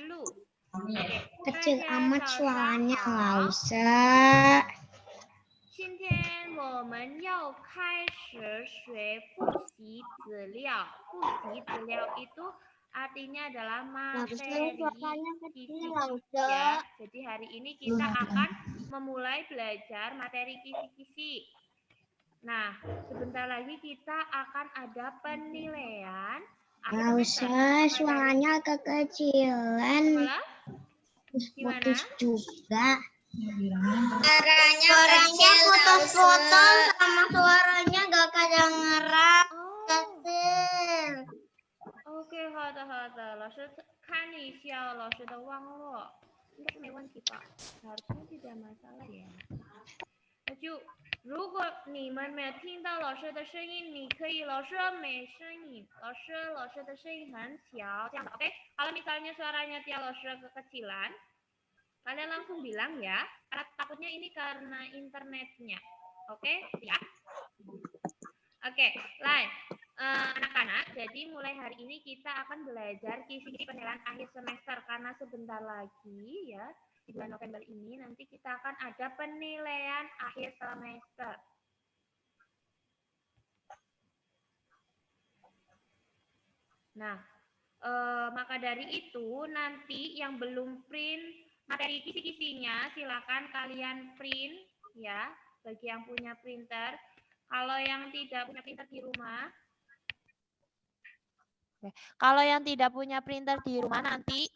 路. Oke, Kecil 大家 amat 早上 suaranya, nggak 好。 usah. 今天我们要开始学复习资料. 复习资料 itu artinya adalah materi Suaranya kecil, kisi-kisi ya. Jadi hari ini kita akan memulai belajar materi kisi-kisi. Nah, sebentar lagi kita akan ada penilaian akhir Nggak semester. usah, Maka suaranya kekecilan. Gimana? Putus juga. Suaranya putus-putus sama suaranya gak kedengeran. Kecil. Oke, 好的好的，老师看了一下老师的网络，应该是没问题吧？harusnya tidak masalah ya。那就如果你们没有听到老师的声音，你可以老师没声音，老师的声音很小，这样 oke? Kalau misalnya suaranya tiap老师kekecilan, kalian langsung bilang ya, karena takutnya ini karena internetnya, oke? Ya. Oke, lain. Anak-anak, jadi mulai hari ini kita akan belajar kisi-kisi penilaian akhir semester karena sebentar lagi ya di bulan November ini nanti kita akan ada penilaian akhir semester. Nah, maka dari itu nanti yang belum print materi kisi-kisinya silakan kalian print ya bagi yang punya printer. Kalau yang tidak punya printer di rumah, kalau yang tidak punya printer di rumah nanti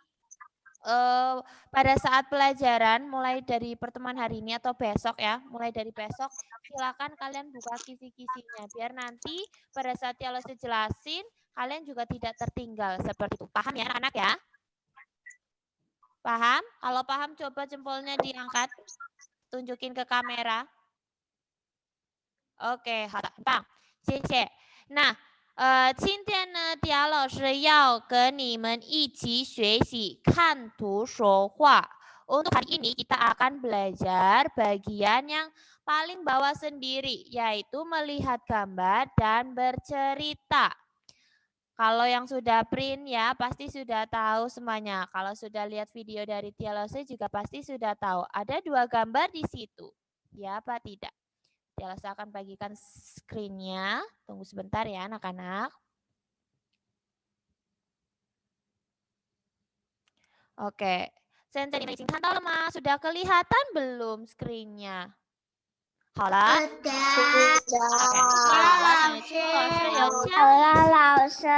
pada saat pelajaran mulai dari pertemuan hari ini atau besok ya, mulai dari besok silakan kalian buka kisi-kisinya biar nanti pada saat Tialose jelasin kalian juga tidak tertinggal seperti itu. Paham ya anak-anak ya? Paham? Kalau paham coba jempolnya diangkat, tunjukin ke kamera. Oke, 好的，很棒，谢谢。那今天呢，迪亚老师要跟你们一起学习看图说话. Untuk hari ini kita akan belajar bagian yang paling bawah sendiri, yaitu melihat gambar dan bercerita. Kalau yang sudah print ya, pasti sudah tahu semuanya. Kalau sudah lihat video dari Tialose juga pasti sudah tahu. Ada 2 gambar di situ. Ya, apa tidak? Tialose akan bagikan screen-nya. Tunggu sebentar ya anak-anak. Oke. Sensei ini kan mas, sudah kelihatan belum screen-nya? 好了。老师。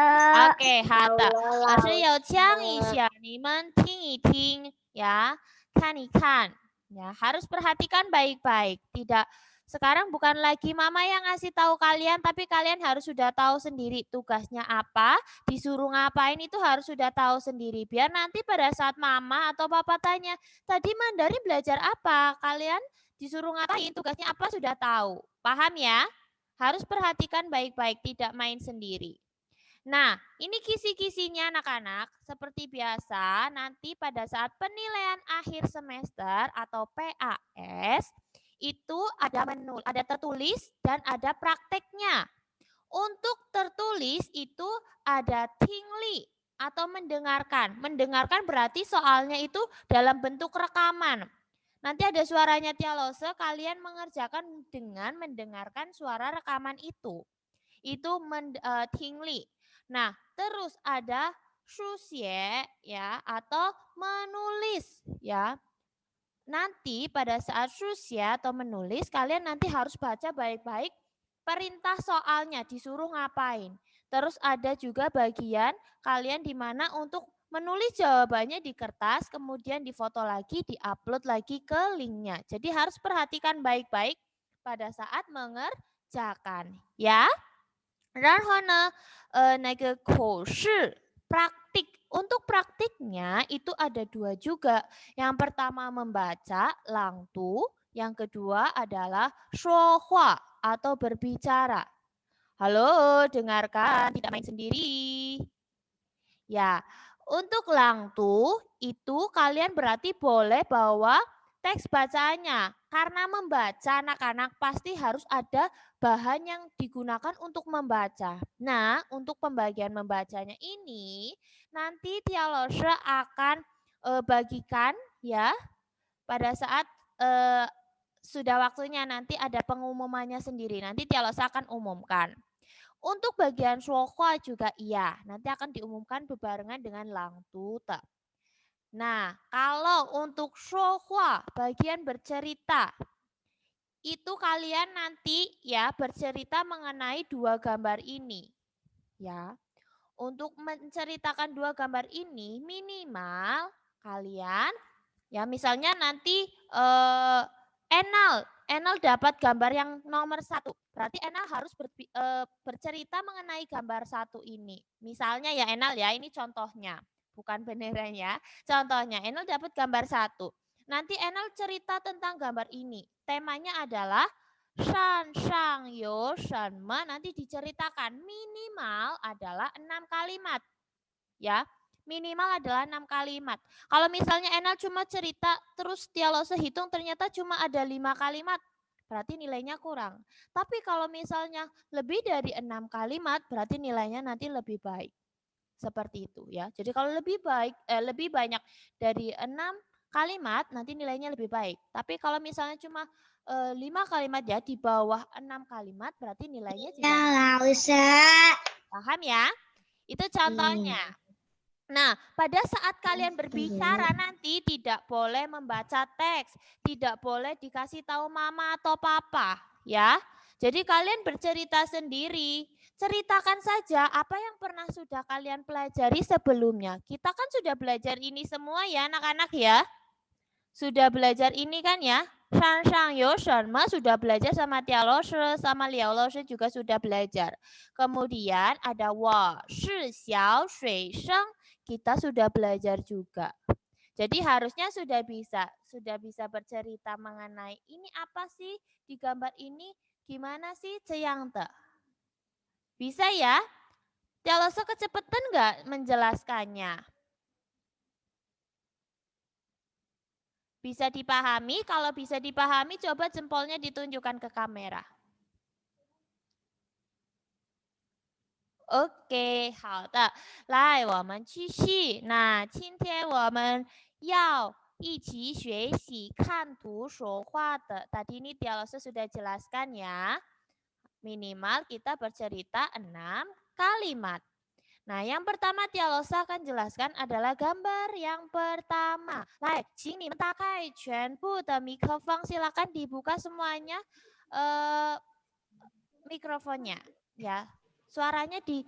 OK， 好的，老师有讲一下，你们听一听ya, 看一看ya, harus perhatikan baik-baik. Tidak, sekarang bukan lagi mama yang ngasih tahu kalian, tapi kalian harus sudah tahu sendiri tugasnya apa, disuruh ngapain itu harus sudah tahu sendiri. Biar nanti pada saat mama atau papa tanya, tadi Mandarin belajar apa? Kalian disuruh ngapain, tugasnya apa sudah tahu. Paham ya? Harus perhatikan baik-baik, tidak main sendiri. Nah, ini kisi-kisinya anak-anak. Seperti biasa, nanti pada saat penilaian akhir semester atau PAS, itu ada tertulis dan ada prakteknya. Untuk tertulis itu ada tingli atau mendengarkan. Mendengarkan berarti soalnya itu dalam bentuk rekaman. Nanti ada suaranya Tialose, kalian mengerjakan dengan mendengarkan suara rekaman itu. Itu tingli. Nah, terus ada shuxie ya atau menulis ya. Nanti pada saat shuxie atau menulis kalian nanti harus baca baik-baik perintah soalnya disuruh ngapain. Terus ada juga bagian kalian di mana untuk menulis jawabannya di kertas, kemudian difoto lagi, diupload lagi ke linknya. Jadi harus perhatikan baik-baik pada saat mengerjakan, ya. 然后呢，那个口试 praktik. Untuk praktiknya itu ada 2 juga. Yang pertama membaca, langtu. Yang kedua adalah 说话 atau berbicara. Halo, dengarkan, tidak main sendiri. Ya, untuk langtu itu kalian berarti boleh bawa teks bacaannya. Karena membaca anak-anak pasti harus ada bahan yang digunakan untuk membaca. Nah, untuk pembagian membacanya ini nanti Tia Lose akan bagikan ya pada saat sudah waktunya, nanti ada pengumumannya sendiri. Nanti Tia Lose akan umumkan. Untuk bagian Shuohua juga iya, nanti akan diumumkan bebarengan dengan Lang Tute. Nah, kalau untuk Shuohua, bagian bercerita, itu kalian nanti ya bercerita mengenai 2 gambar ini. Ya. Untuk menceritakan 2 gambar ini minimal kalian ya misalnya nanti Enal dapat gambar yang nomor 1. Berarti Enal harus bercerita mengenai gambar 1 ini. Misalnya ya Enal ya, ini contohnya. Bukan beneran ya. Contohnya Enal dapat gambar 1. Nanti Enal cerita tentang gambar ini. Temanya adalah Shan, Shang, Yo, Shen, Me, nanti diceritakan minimal adalah 6 kalimat. Ya, minimal adalah 6 kalimat. Kalau misalnya Enal cuma cerita terus Tia Lose hitung ternyata cuma ada 5 kalimat, berarti nilainya kurang. Tapi kalau misalnya lebih dari 6 kalimat, berarti nilainya nanti lebih baik. Seperti itu ya. Jadi kalau lebih banyak dari 6 kalimat, nanti nilainya lebih baik. Tapi kalau misalnya cuma 5 kalimat ya, di bawah 6 kalimat, berarti nilainya juga. Paham ya? Itu contohnya. Nah, pada saat kalian berbicara nanti tidak boleh membaca teks, tidak boleh dikasih tahu mama atau papa, ya. Jadi kalian bercerita sendiri, ceritakan saja apa yang pernah sudah kalian pelajari sebelumnya. Kita kan sudah belajar ini semua ya anak-anak ya. Sudah belajar ini kan ya. Shan, Shang, Yo, Shen, Me sudah belajar sama Tia Lose, sama Liao Lose juga sudah belajar. Kemudian ada Wo, Shi, Xiao, Shui, Sheng, kita sudah belajar juga. Jadi harusnya sudah bisa bercerita mengenai ini apa sih di gambar ini, gimana sih Ceyang Te. Bisa ya? Tia Lose kecepatan nggak menjelaskannya? Bisa dipahami? Kalau bisa dipahami, coba jempolnya ditunjukkan ke kamera. OK， 好的，来，我们继续。那今天我们要一起学习看图说话的. Tadi ini Tia Lose sudah jelaskan ya. Minimal kita bercerita 6 kalimat. Nah, yang pertama Tia Lose akan jelaskan adalah gambar yang pertama. Lai, 请你们打开全部的mikrofon, silakan dibuka semuanya mikrofonnya ya. Suaranya di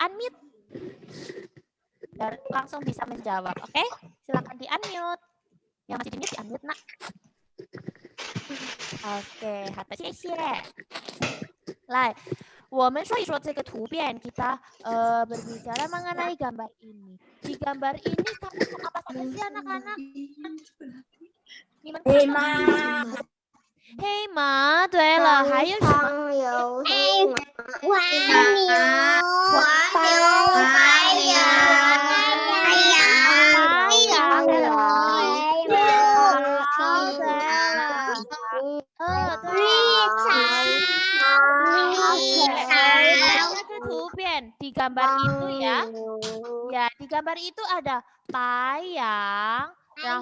unmute. Dan langsung bisa menjawab, oke? Silakan di unmute. Yang masih di mute di unmute, Nak. Oke, 好的，谢谢。来。我们说一说这个图片, kita berbicara mengenai gambar ini. Di gambar ini kamu apa saja sih anak-anak? Hey Ma. Hey Ma, 对了，还有什么？Di gambar itu ya, di gambar itu ada Tayang, ya,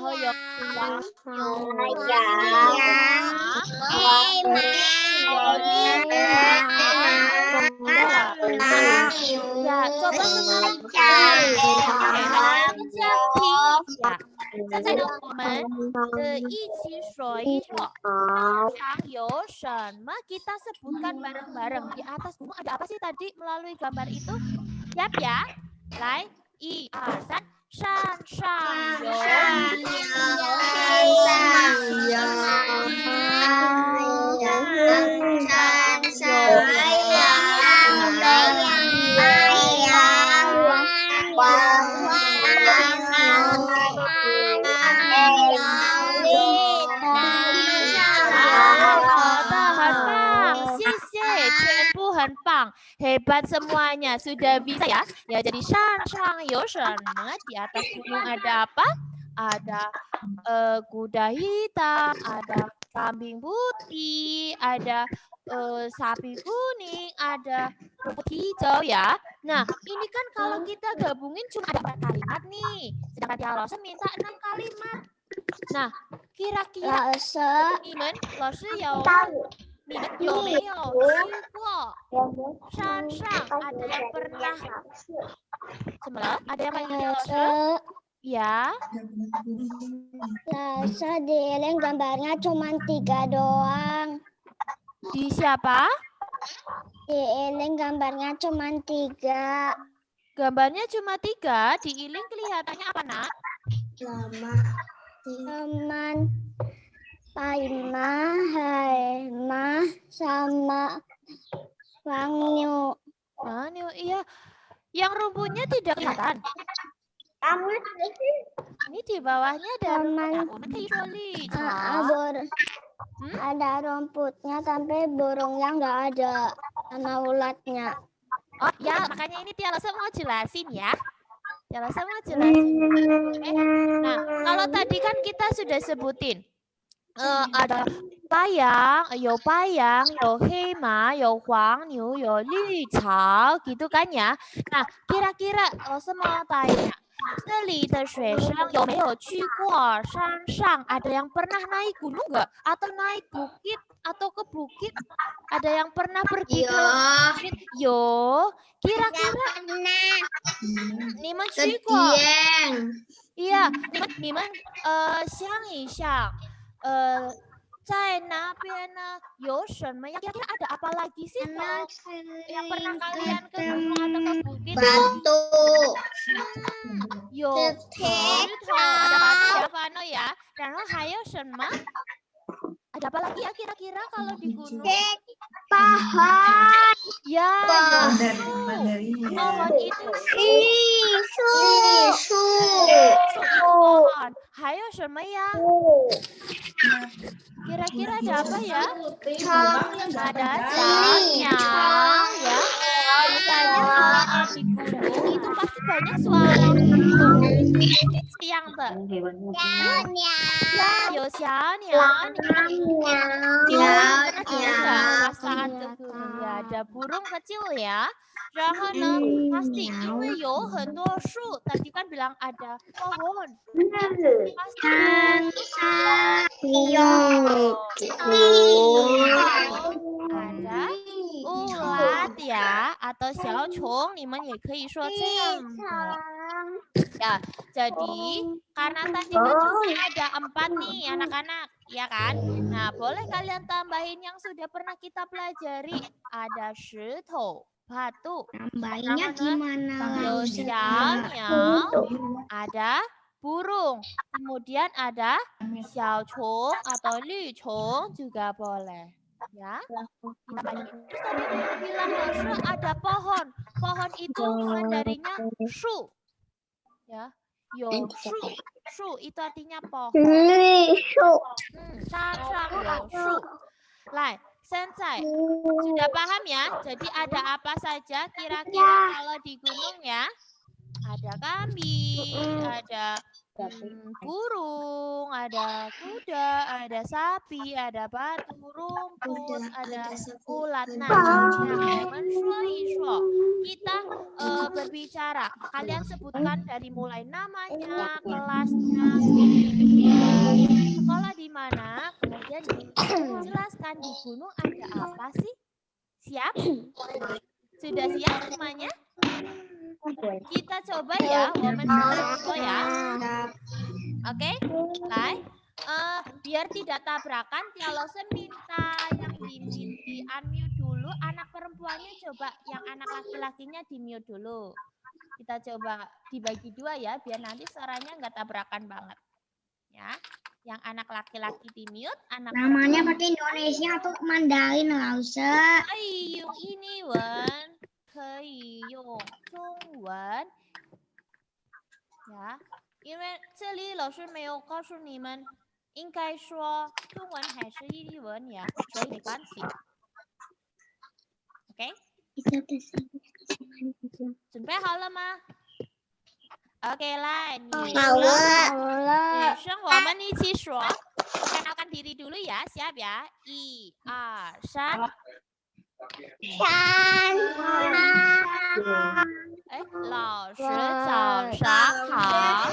coba kita sebutkan bareng-bareng. Di atas buku ada apa sih tadi melalui gambar itu? Siap ya? 来，1、2、3， 上上有很棒, hebat semuanya, sudah bisa ya. Ya, jadi Shan, Shang, Yo, Shen, Me, di atas gunung ada apa? Ada kuda hitam, ada kambing putih, ada sapi kuning, ada rumput hijau ya. Nah, ini kan kalau kita gabungin cuma ada 4 kalimat nih. Sedangkan Tia Lose minta 6 kalimat. Nah, kira-kira 老师， Nimen, Lose有 Nimen 有没有去过山上 ada yang pernah ada yang panggil Tia 老 Lose? 师， Ya. 老师di Iling gambarnya cuma 3 doang. Di siapa? Di Iling gambarnya cuma 3. Gambarnya cuma 3. Di Iling kelihatannya apa, Nak? Teman Paima, Haima, sama Wangyu. Iya. Yang rumputnya tidak kelihatan. Ini di bawahnya ada Ada rumputnya tapi burungnya nggak ada sama ulatnya. Oh ya, makanya ini Tia Lose mau jelasin ya. Tia Lose mau jelasin. Oke. Nah, kalau tadi kan kita sudah sebutin ada payang,有payang, 有黑马，有黄牛，有绿草 gitu kan ya. Nah, kira-kira Lose mau tanya, 这里的学生有没有去过山上? Ada yang pernah naik gunung nggak? Atau naik bukit atau ke bukit? Ada yang pernah pergi ke bukit? Yo, kira-kira Nimen 去过? Iya, Nimen 想一想，在那边呢有什么呀? Kira-kira ada apa lagi sih yang pernah kalian ke gunung atau ke bukit? Batu. 有石头 ada batu ya, Vano ya. Dan还有什么? Ada apa lagi ya kira-kira kalau di gunung? Pohon. Ya, pohon itu pohon. 还有什么呀? Kira-kira ada apa ya? Ada siang ya. Biasanya kalau di gunung itu pasti banyak suara siang tuh. Ya, siang. Pas saat ke gunung ya ada burung kecil ya. 然后呢 pasti 因为有很多树 tadi kan bilang ada pohon pasti ada ulat ya atau 小虫 你们也可以说这样的 ya. Jadi karena tadi kan cuma ada 4 nih anak-anak ya kan. Nah boleh kalian tambahin yang sudah pernah kita pelajari. Ada 石头 batu. Tambahinnya gimana? Ada burung. Kemudian ada 小虫 atau 绿虫 juga boleh. Ya. Terus tadi bilang ada pohon. Pohon itu Mandarinya shu. Ya. Yo shu itu artinya pohon. Shu. Lai. Sensei, sudah paham ya? Jadi ada apa saja kira-kira kalau di gunung ya? Ada kambing, ada burung, ada kuda, ada sapi, ada batu, rumput, ada ulat. Nah, kita berbicara. Kalian sebutkan dari mulai namanya, kelasnya, sekolah di mana, kemudian dijelaskan di gunung ada apa sih? Siap? Sudah siap semuanya? Kita coba ya, ya. Oke, baik. Biar tidak tabrakan, kalau minta yang di unmute dulu, anak perempuannya coba yang anak laki-lakinya di mute dulu. Kita coba dibagi 2 ya, biar nanti suaranya nggak tabrakan banget. Ya, yang anak laki-laki di mute, anak namanya pakai Indonesia atau Mandarin lah, Ustaz. Yung ini Wen, 可以用中文 ya， 因为这里老师没有告诉你们应该说中文还是日文呀，所以没关系。OK， 准备好了吗？ OK 来，女生我们一起说，kenalkan diri dulu ya, siap ya? 1, 2, 3。哎，老师早上好。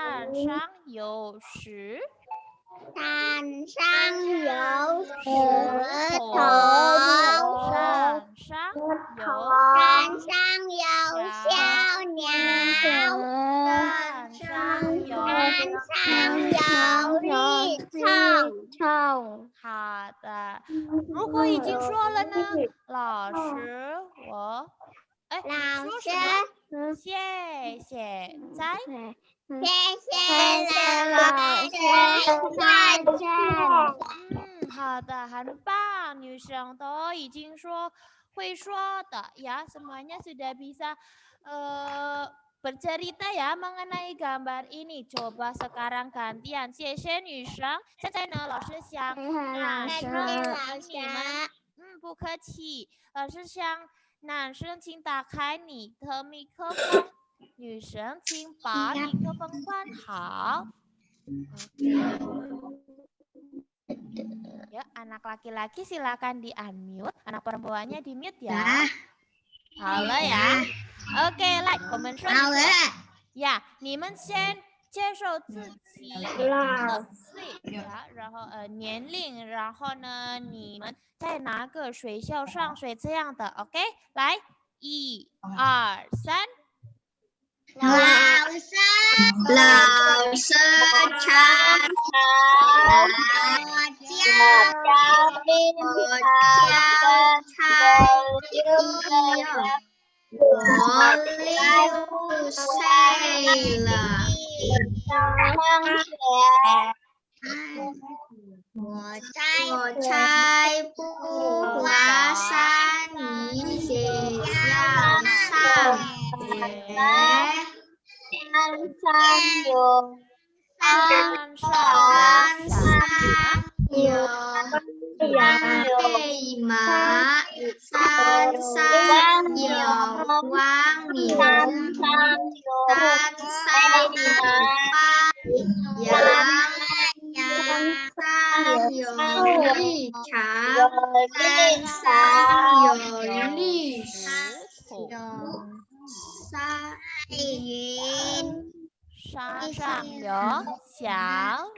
山上有石头，山上有小鸟，山上有绿虫。好的，如果已经说了呢，老师我，老师，谢谢，再谢谢老师，再见。好的，很棒，女生都已经会说的ya, semuanya sudah bisa bercerita ya mengenai gambar ini. Coba sekarang gantian. 谢谢女生。现在呢，老师想不客气。老师想男生请打开你的麦克风，女生请把麦克风关好。Ya, anak laki-laki silakan di-unmute, anak perempuannya di-mute ya. 好了呀 ，OK， 来，我们说呀，你们先接受自己的岁呀，然后年龄，然后呢，你们再拿个水袖上水这样的 ，OK， 来，1、2、3。老师常我6岁了，我才不拉山泥学校上学。山上有飞马，山上有光明，山上有羊上有绿草，山上有绿石头，山上有小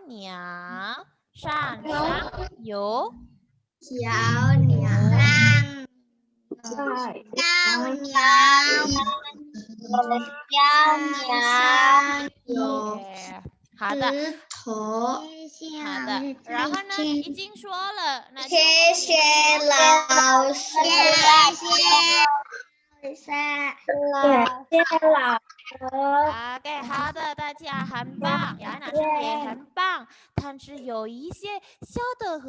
鸟，山上有小鸟，好的，好的，然后呢，已经说了，那谢谢老师，谢谢老师。OK， 好的，大家很棒，呀，男生也很棒，但是有一些笑的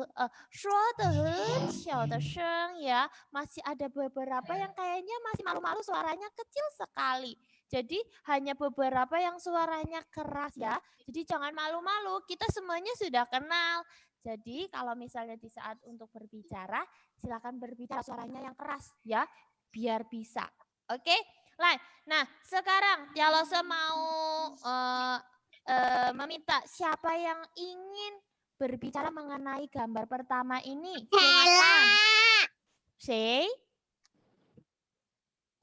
说的很小的声ya, masih ada beberapa yang kayaknya masih malu-malu, suaranya kecil sekali. Jadi hanya beberapa yang suaranya keras ya. Jadi jangan malu-malu, kita semuanya sudah kenal. Jadi kalau misalnya di saat untuk berbicara, silakan berbicara suaranya yang keras ya, biar bisa. Oke? Nah, sekarang kalau saya mau meminta siapa yang ingin berbicara mengenai gambar pertama ini. Silakan. Say.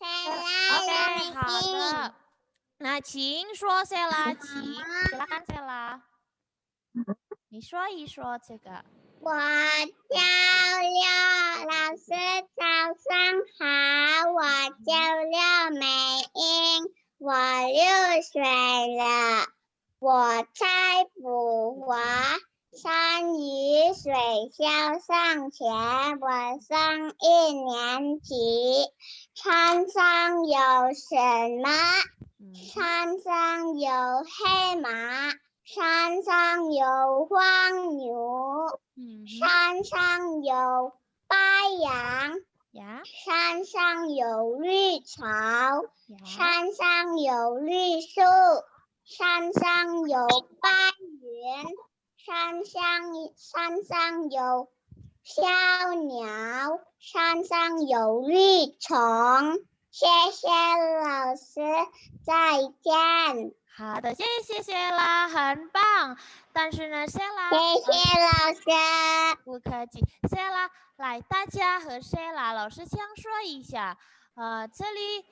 Oke, 好的。那请说Sela，请 silakan Sela。你说一说这个。我叫廖老师，早上好。我叫廖美英，我6岁了。我在普华山语水校上学，我上1年级。山上有什么？山上有黑马，山上有黄牛。山上有白杨，山上有绿草，山上有绿树，山上有白云，山上有小鸟，山上有绿虫。谢谢老师，再见。好的，谢谢谢啦，很棒。但是呢，谢啦，谢谢老师，不客气。谢啦，来，大家和谢啦老师先说一下。这里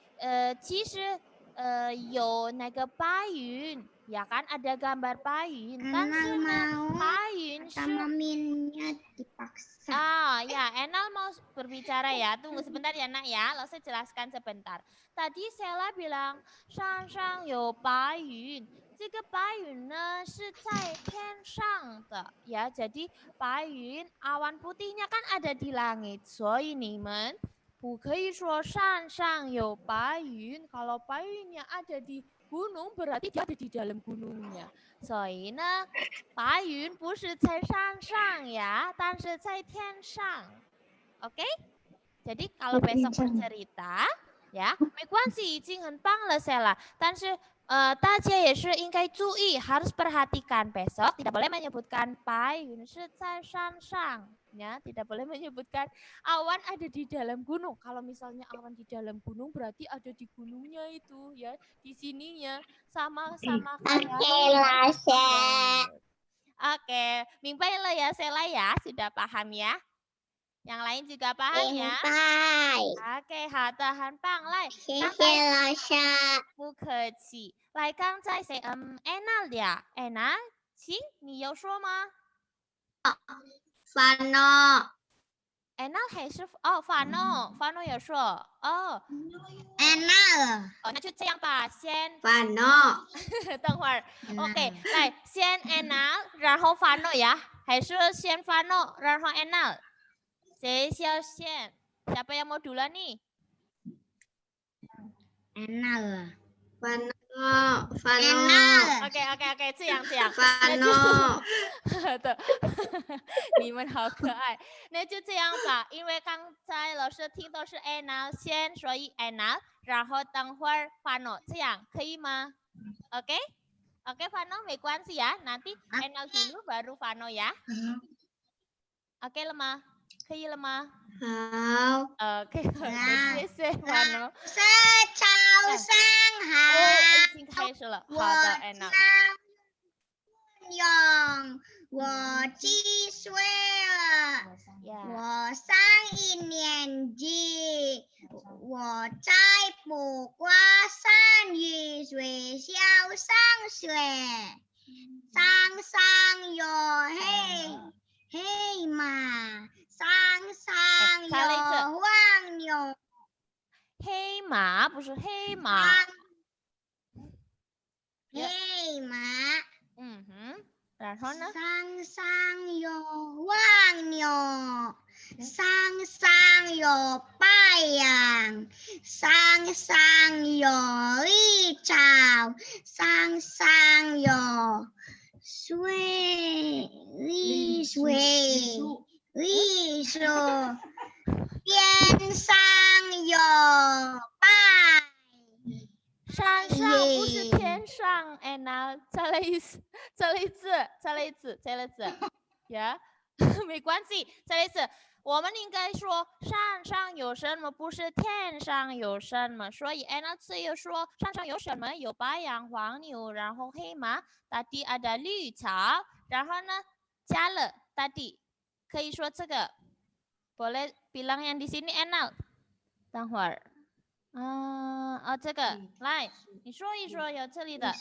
其实有那个白云，ya kan ada gambar 白云，但是呢，白云是 sama minnya dipaksa. ya, Enal mau berbicara ya. Tunggu sebentar ya, Nak ya. Lo saya jelaskan sebentar. Tadi Sela bilang 山上有白云。这个白云呢是在天上的ya. Jadi 白云 awan putihnya kan ada di langit. 所以你们不可以说山上有白云。Kalau 白云yang ada di gunung berarti dia ada di dalam gunungnya. 所以呢，白云不是在山上呀，但是在天上。Oke? Jadi kalau besok bercerita, ya, 没关系，已经很棒了，Sela。但是大家也是应该注意，harus perhatikan besok tidak boleh menyebutkan 白云是在山上，ya, tidak boleh menyebutkan awan ada di dalam gunung. Kalau misalnya awan di dalam gunung berarti ada di gunungnya itu, ya, di sininya sama-sama kayak. Oke, 明白了ya Sela ya, sudah paham ya? Yang lain juga paham ya? OK， 好的，很棒。来，谢谢老师。不客气。来，刚才谁？Anna 呀 ，Anna，行，你有说吗 Fano， ？Anna 还是Fano 有说哦。Anna， 那就这样吧，先 Fano， 等会儿。OK， 来，先 Anna， 然后 Fano 呀，还是先 Fano， 然后 Anna？ 谁先？Siapa yang mau duluan nih? Enal. Fano。OK， 这样。Fano。对，你们好可爱。那就这样吧，因为刚才老师听到是 Anna 先，所以 Anna， 然后等会儿 Fano， 这样可以吗 ？OK， Fano 没关系呀，nanti Anna dulu baru Fano ya。OK 了吗？可以了吗？好。OK， 谢谢 Fano。早上好。已经开始了。好的 ，Anna。我几岁了？我上1年级。我在普华山语学校上学。山上有黑马，山上有黄牛。黑马不是黑马。黑马。然后呢？山上有黄牛，山上有白杨，山上有绿草，山上有绿树，天上有白。山上不是天上，Anna， 再来一次，ya， 没关系，再来一次。我们应该说山上有什么，不是天上有什么。所以 Anna 只有说山上有什么，有白羊、黄牛，然后黑马。Tadi ada 绿草，然后呢加了 tadi， 可以说这个。Boleh bilang yang di sini Anna， 等会儿。这个来，你说一说有这里的。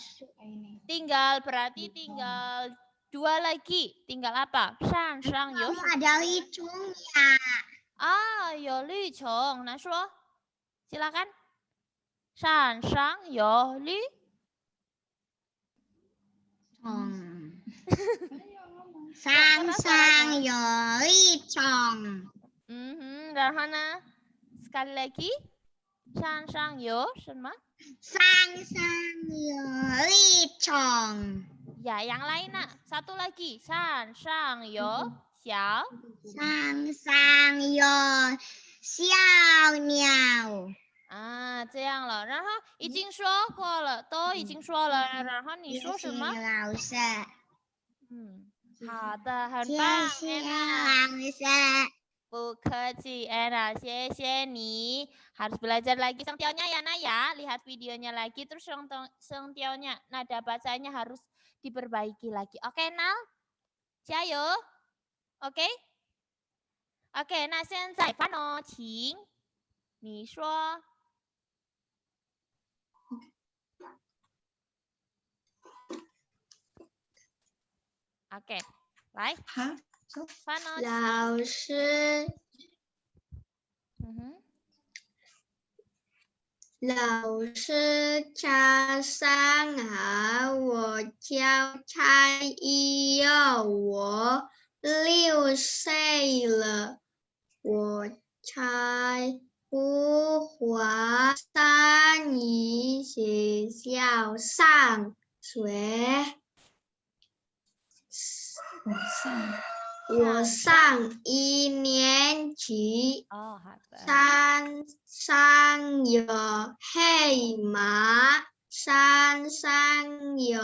tinggal berarti tinggal 2 lagi. Tinggal apa? Shan shang you. Ada licungnya. Ah, yo li chong. Nah, shuo. Silakan. Shan shang yo li. Sang yo licung. Dan mana? Sekali lagi. Shan shang yo. Sama. Sang yo licung. Ya, yang lain nak. Satu lagi. Shan shang yo xiao. Sang yo xiao niao. 啊，这样了，然后已经说过了，都已经说了，然后你说什么？老师。好的，很谢棒谢，Anna。老师。不客气，Anna，谢谢你。Harus belajar lagi sengtiaunya ya, Nak ya. Lihat videonya lagi, terus sengtiaunya, nada bacanya harus diperbaiki lagi. Oke, Nal? Jayo. Oke? Oke, 那现在范哦，请你说。OK， 来，范哦，老师，老师早上好，我叫蔡依佑，我6岁了，我在福华三一学校上学。我上1年级。哦，好的。山上有黑马，山上有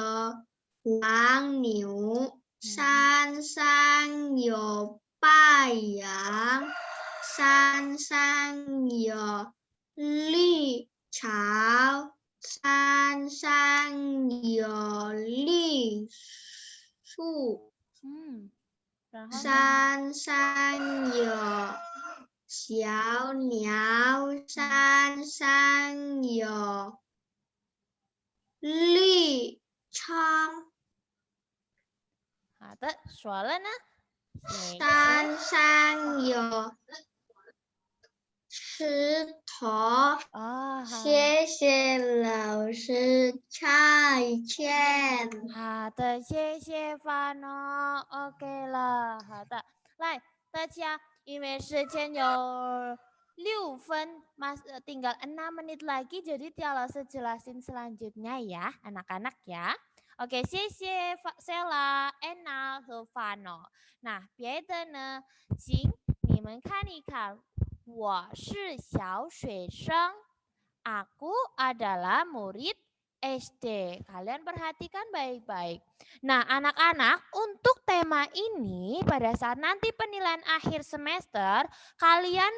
黄牛，山上有白羊，山上有绿草，山上有绿树。山上有小鸟，山上有绿窗。好的，说了呢。山上有石头。谢谢老师，再见。好的，谢谢范哦。OK 了，好的，来，大家，因为时间有6分, tinggal 6 menit lagi, jadi Tiala jelasin selanjutnya ya, anak-anak ya. Oke, 谢谢 Sela, Enal 和 Fano. 那别的呢，请你们看一看，我是小学生。Aku adalah murid SD. Kalian perhatikan baik-baik. Nah, anak-anak, untuk tema ini pada saat nanti penilaian akhir semester, kalian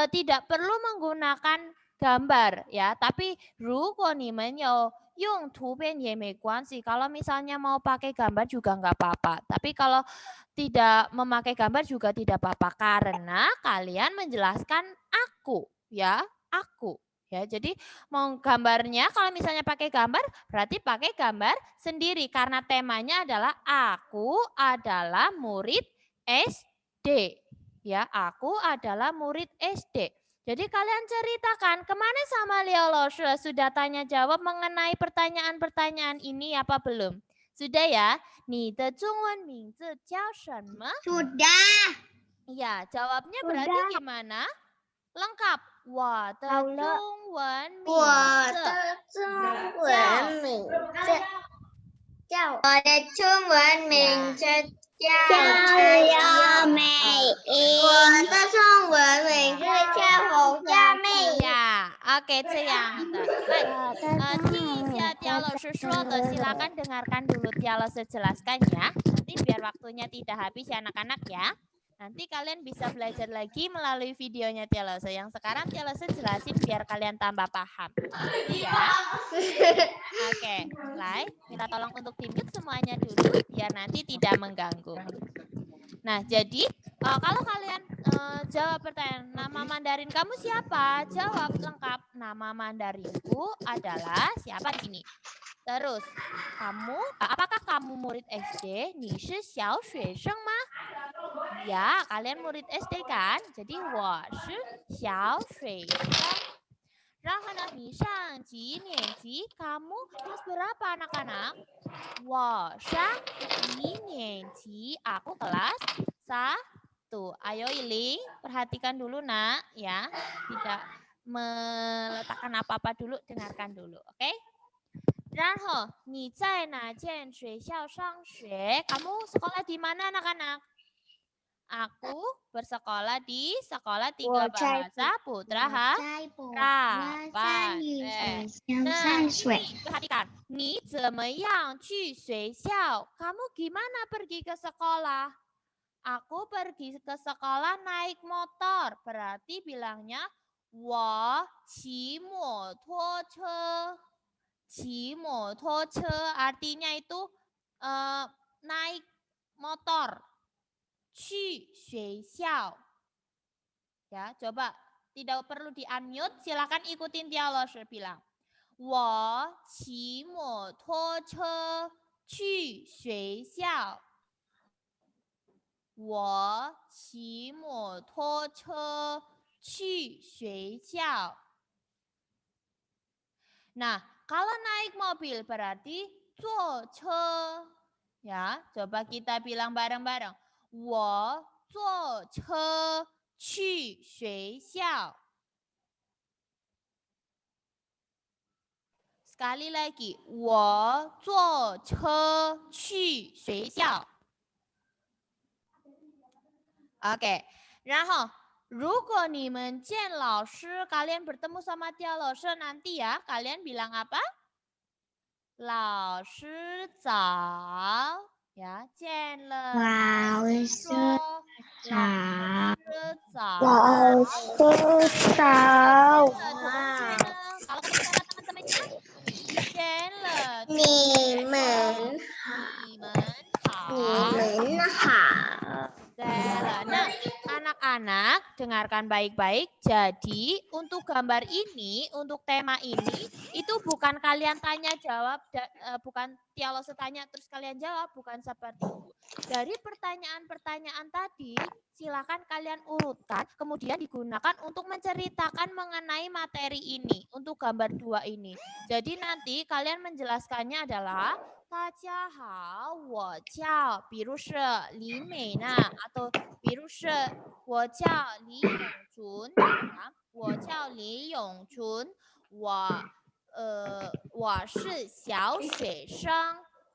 tidak perlu menggunakan gambar ya, tapi 如果你们有用图片也没关系. Kalau misalnya mau pakai gambar juga nggak apa-apa. Tapi kalau tidak memakai gambar juga tidak apa-apa karena kalian menjelaskan aku ya, aku. Ya, jadi mau gambarnya kalau misalnya pakai gambar berarti pakai gambar sendiri karena temanya adalah aku adalah murid SD. Ya, aku adalah murid SD. Jadi kalian ceritakan kemana sama Liao Laoshi sudah tanya jawab mengenai pertanyaan-pertanyaan ini apa belum? Sudah ya? 你的中文名字叫什么? Sudah. Ya, jawabnya berarti gimana? Lengkap. 我的中文名字叫刘美英。我的中文名字叫洪佳妹。Ya, oke, 这样的。听一下Tia老师说的, silakan dengarkan dulu Tia老师jelaskan ya. Nanti biar waktunya tidak habis ya anak-anak ya. Nanti kalian bisa belajar lagi melalui videonya Tia Laoshi. Yang sekarang Tia Laoshi jelasin biar kalian tambah paham. Ya. Oke, Lai, minta tolong untuk dimute semuanya dulu biar nanti tidak mengganggu. Nah, jadi kalau kalian jawab pertanyaan, nama Mandarin kamu siapa? Jawab lengkap. Nama Mandarinku adalah siapa di sini? Terus, apakah kamu murid SD? 你是小学生吗? Ya, kalian murid SD kan? Jadi 我是小学生. 然后呢，你上几年级? Kamu kelas berapa anak-anak? 我上一年级. Aku kelas 1. Ayo Iling, perhatikan dulu nak ya. Tidak meletakkan apa-apa dulu, dengarkan dulu, oke? 然后你在哪间学校上学? Kamu sekolah di mana anak-anak? Aku bersekolah di Sekolah Tiga Bahasa Putra Harapan. Nah, ini perhatikan. 你怎么样去学校? Kamu gimana pergi ke sekolah? Aku pergi ke sekolah naik motor. Berarti bilangnya 我骑摩托车. 骑摩托车 artinya itu naik motor. 去学校. Ya, coba tidak perlu di-unmute, silakan ikutin dia老师 bilang. 我骑摩托车去学校. 我骑摩托车去学校. Nah, kalau naik mobil berarti 坐车. Ya, coba kita bilang bareng-bareng. 我坐车去学校. Sekali lagi. 我坐车去学校. Oke. 然后 如果你们见老师, kalian bertemu sama dia 老师 nanti ya, kalian bilang apa? 老师早. Ya, 见了老师早. 老师早. 老师早。 Kalau ketemu sama teman-temannya, 见了你们好. 好。 Nah, anak-anak dengarkan baik-baik. Jadi untuk gambar ini, untuk tema ini, itu bukan kalian tanya jawab, bukan Tialose tanya terus kalian jawab, bukan seperti itu. Dari pertanyaan-pertanyaan tadi, silakan kalian urutkan, kemudian digunakan untuk menceritakan mengenai materi ini, untuk gambar 2 ini. Jadi nanti kalian menjelaskannya adalah 大家好，我叫，比如是李美娜，atau 比如是我叫李永纯，我叫李永纯，我是小学生，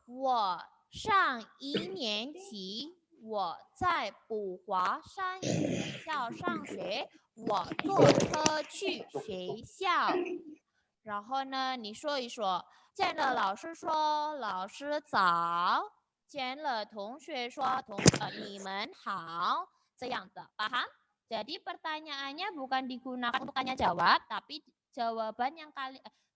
我上1年级，我在补华山语学校上学，我坐车去学校。然后呢，你说一说。 见了老师说老师早，见了同学说同学你们好，这样的, paham? Jadi pertanyaannya bukan digunakan untuk tanya jawab, tapi jawaban yang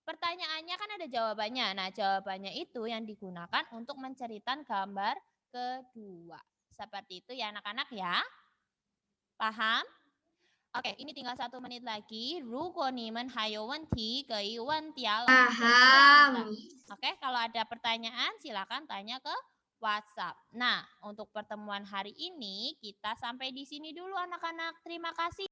pertanyaannya kan ada jawabannya. Nah, jawabannya itu yang digunakan untuk menceritakan gambar kedua. Seperti itu ya anak-anak ya. Paham? Oke, ini tinggal 1 menit lagi. 如果你们还有问题可以问Tia. Paham. Oke, kalau ada pertanyaan silakan tanya ke WhatsApp. Nah, untuk pertemuan hari ini kita sampai di sini dulu anak-anak. Terima kasih.